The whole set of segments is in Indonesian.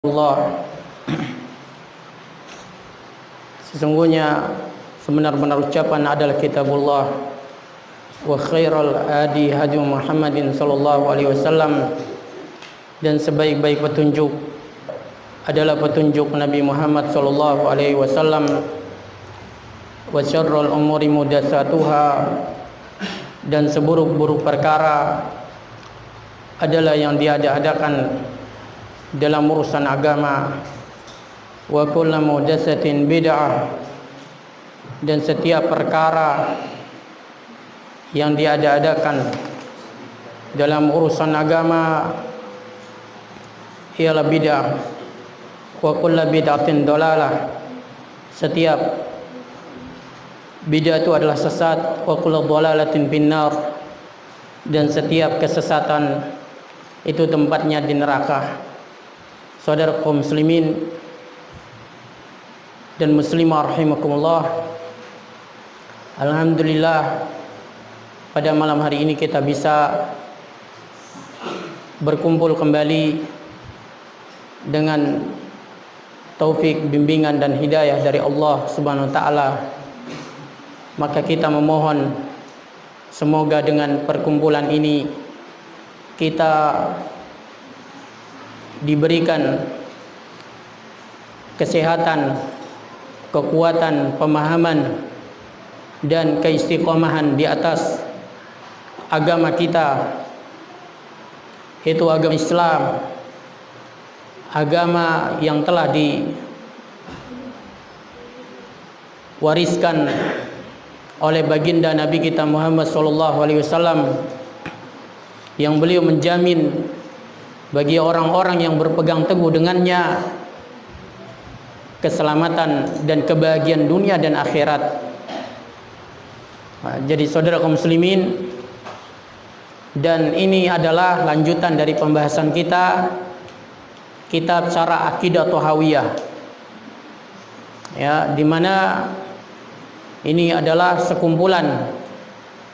Allah, sesungguhnya sebenar-benar ucapan adalah kitabullah, wa khairal hadi hadi Muhammadin sallallahu alaihi wasallam, dan sebaik-baik petunjuk adalah petunjuk Nabi Muhammad sallallahu alaihi wasallam, wa syarrul umuri muhdatsatuha, dan seburuk-buruk perkara adalah yang diada-adakan dalam urusan agama, wa kullu muhdatsatin bid'ah, dan setiap perkara yang diada-adakan dalam urusan agama ialah bid'ah, wa kullu bid'atin dalalah, setiap bid'ah itu adalah sesat, wa kullu dhalalatin finnar, dan setiap kesesatan itu tempatnya di neraka. Saudara kaum muslimin dan muslimah rahimakumullah, alhamdulillah pada malam hari ini kita bisa berkumpul kembali dengan taufik, bimbingan dan hidayah dari Allah Subhanahu wa taala. Maka kita memohon semoga dengan perkumpulan ini kita diberikan kesehatan, kekuatan, pemahaman, dan keistiqomahan di atas agama kita, yaitu agama Islam, agama yang telah diwariskan oleh baginda Nabi kita Muhammad sallallahu alaihi wasallam, yang beliau menjamin bagi orang-orang yang berpegang teguh dengannya keselamatan dan kebahagiaan dunia dan akhirat. Jadi saudara kaum muslimin, dan ini adalah lanjutan dari pembahasan kita kitab Syarah Aqidah Thahawiyah, ya, di mana ini adalah sekumpulan,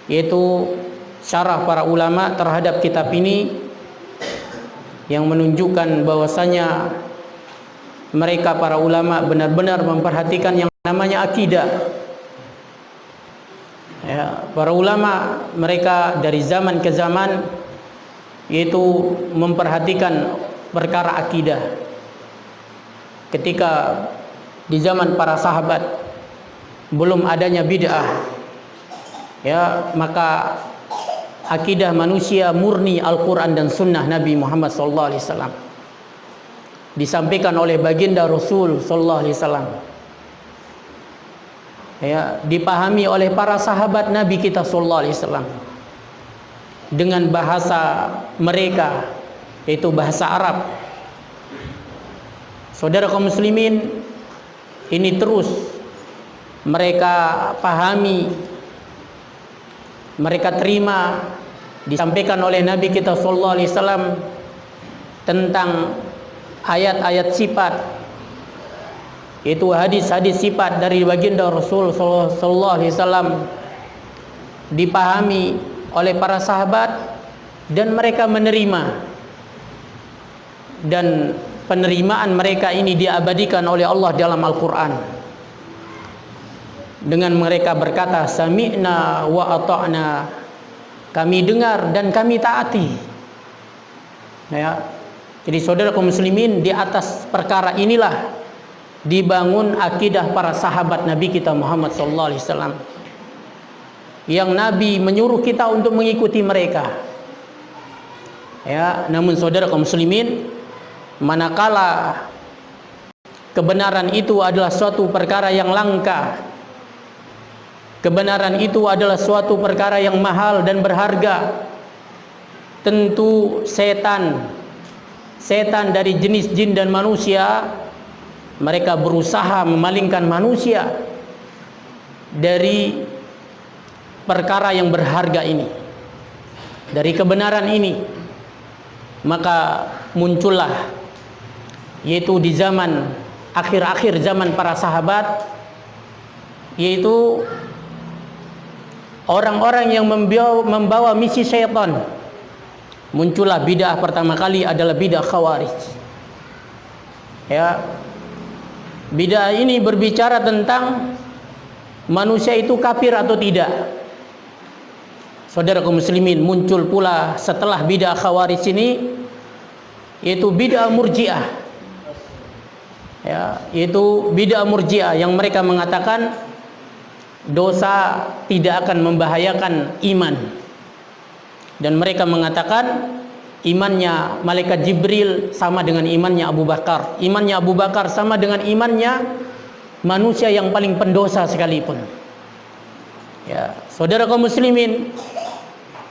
yaitu syarah para ulama terhadap kitab ini, yang menunjukkan bahwasanya mereka para ulama benar-benar memperhatikan yang namanya akidah. Ya, para ulama mereka dari zaman ke zaman yaitu memperhatikan perkara akidah. Ketika di zaman para sahabat belum adanya bid'ah, ya, maka akidah manusia murni Al-Quran dan Sunnah Nabi Muhammad SAW disampaikan oleh baginda Rasul SAW, ya, dipahami oleh para sahabat Nabi kita SAW dengan bahasa mereka, yaitu bahasa Arab. Saudara kaum muslimin, ini terus mereka pahami, mereka terima, disampaikan oleh Nabi kita sallallahu alaihi wasallam tentang ayat-ayat sifat, yaitu hadis-hadis sifat dari baginda Rasul sallallahu alaihi wasallam, dipahami oleh para sahabat dan mereka menerima, dan penerimaan mereka ini diabadikan oleh Allah dalam Al-Quran dengan mereka berkata sami'na wa ata'na, kami dengar dan kami taati. Ya. Jadi saudara kaum muslimin, di atas perkara inilah dibangun akidah para sahabat Nabi kita Muhammad sallallahu alaihi wasallam, yang Nabi menyuruh kita untuk mengikuti mereka. Ya, namun saudara kaum muslimin, manakala kebenaran itu adalah suatu perkara yang langka, kebenaran itu adalah suatu perkara yang mahal dan berharga, tentu setan dari jenis jin dan manusia, mereka berusaha memalingkan manusia dari perkara yang berharga ini, dari kebenaran ini. Maka muncullah, yaitu di zaman akhir-akhir zaman para sahabat, yaitu orang-orang yang membawa misi syaitan. Muncullah bid'ah pertama kali adalah bid'ah Khawarij. Ya, bid'ah ini berbicara tentang manusia itu kafir atau tidak. Saudara kaum muslimin, muncul pula setelah bid'ah khawarij ini yaitu bid'ah murji'ah. Ya, yaitu bid'ah murji'ah yang mereka mengatakan dosa tidak akan membahayakan iman. Dan mereka mengatakan imannya malaikat Jibril sama dengan imannya Abu Bakar. Imannya Abu Bakar sama dengan imannya manusia yang paling pendosa sekalipun. Ya, saudara kaum muslimin,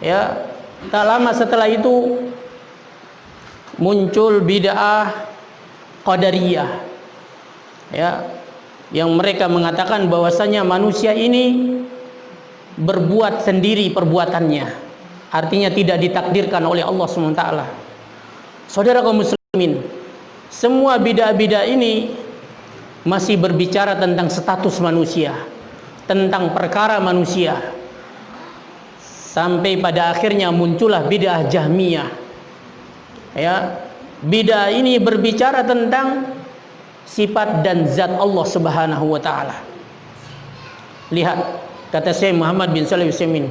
ya, tak lama setelah itu muncul bid'ah qadariyah. Ya, yang mereka mengatakan bahwasanya manusia ini berbuat sendiri perbuatannya, artinya tidak ditakdirkan oleh Allah SWT. Saudara kaum muslimin, semua bid'ah-bid'ah ini masih berbicara tentang status manusia, tentang perkara manusia, sampai pada akhirnya muncullah bid'ah Jahmiyah. Ya, bid'ah ini berbicara tentang sifat dan zat Allah Subhanahu wa taala. Lihat kata Syekh Muhammad bin Shalih Al-Utsaimin,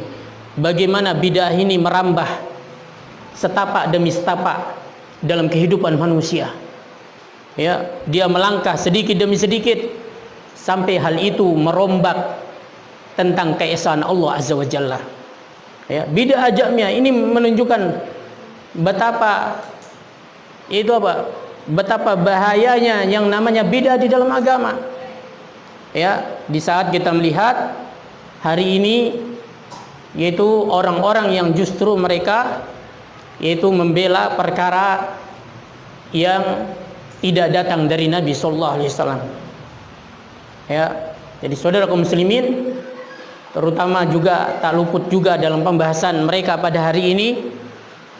bagaimana bid'ah ini merambah setapak demi setapak dalam kehidupan manusia. Ya, dia melangkah sedikit demi sedikit sampai hal itu merombak tentang keesaan Allah Azza wa Jalla. Ya, bid'ah Jahmiyah ini menunjukkan betapa betapa bahayanya yang namanya bid'ah di dalam agama. Ya, di saat kita melihat hari ini yaitu orang-orang yang justru mereka yaitu membela perkara yang tidak datang dari Nabi sallallahu alaihi wasallam. Ya, jadi saudara kaum muslimin, terutama juga tak luput juga dalam pembahasan mereka pada hari ini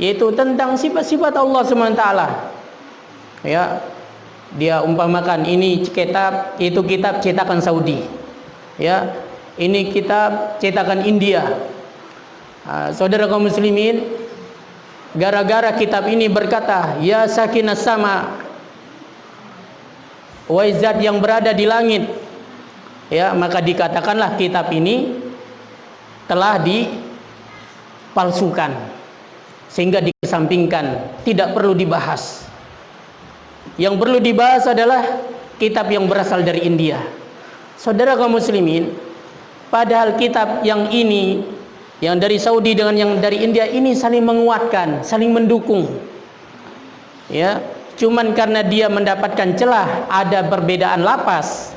yaitu tentang sifat-sifat Allah SWT. Ya, dia umpamakan ini kitab, itu kitab cetakan Saudi. Ya, ini kitab cetakan India. Saudara kaum muslimin, gara-gara kitab ini berkata ya sakinas sama, wahai zat yang berada di langit, ya, maka dikatakanlah kitab ini telah dipalsukan sehingga dikesampingkan, tidak perlu dibahas. Yang perlu dibahas adalah kitab yang berasal dari India. Saudara kaum muslimin, padahal kitab yang ini, yang dari Saudi dengan yang dari India ini saling menguatkan, saling mendukung. Ya, cuman karena dia mendapatkan celah, ada perbedaan lapas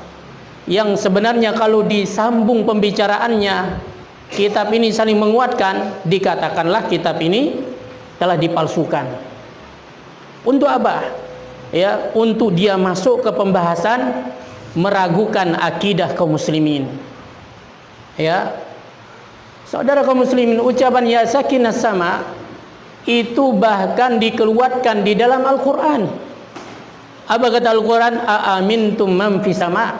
yang sebenarnya kalau disambung pembicaraannya kitab ini saling menguatkan, dikatakanlah kitab ini telah dipalsukan. Untuk apa? Ya, untuk dia masuk ke pembahasan meragukan akidah kaum muslimin. Ya, saudara kaum muslimin, ucapan ya sakinas sama itu bahkan dikeluarkan di dalam Al-Quran. Apa kata Al-Quran? Aamintum man fis sama.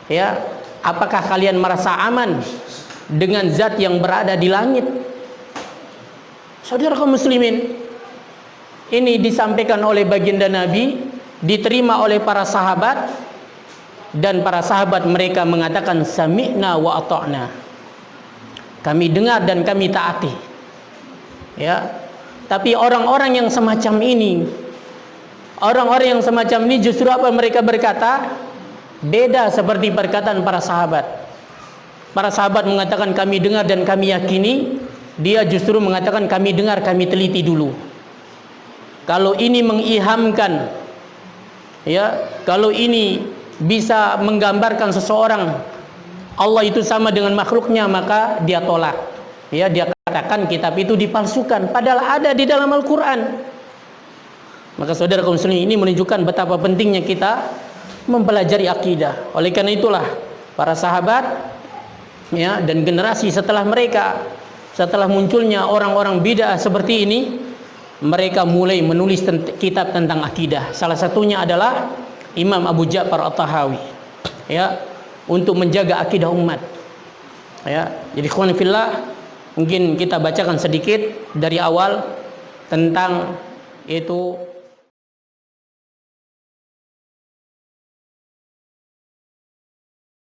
Ya, apakah kalian merasa aman dengan zat yang berada di langit? Saudara kaum muslimin, ini disampaikan oleh baginda Nabi, diterima oleh para sahabat, dan para sahabat mereka mengatakan sami'na wa ata'na, kami dengar dan kami taati. Ya, tapi orang-orang yang semacam ini, justru apa mereka berkata? Beda seperti perkataan para sahabat. Para sahabat mengatakan kami dengar dan kami yakini, dia justru mengatakan kami dengar, kami teliti dulu. Kalau ini mengihamkan, ya, kalau ini bisa menggambarkan seseorang Allah itu sama dengan makhluknya, maka dia tolak. Ya, dia katakan kitab itu dipalsukan, padahal ada di dalam Al-Quran. Maka saudara kaum muslimin, ini menunjukkan betapa pentingnya kita mempelajari akidah. Oleh karena itulah para sahabat, ya, dan generasi setelah mereka, setelah munculnya orang-orang bid'ah seperti ini, mereka mulai menulis kitab tentang akidah. Salah satunya adalah Imam Abu Ja'far At-Tahawi, ya, untuk menjaga akidah umat. Ya, jadi ikhwan fillah, mungkin kita bacakan sedikit dari awal tentang itu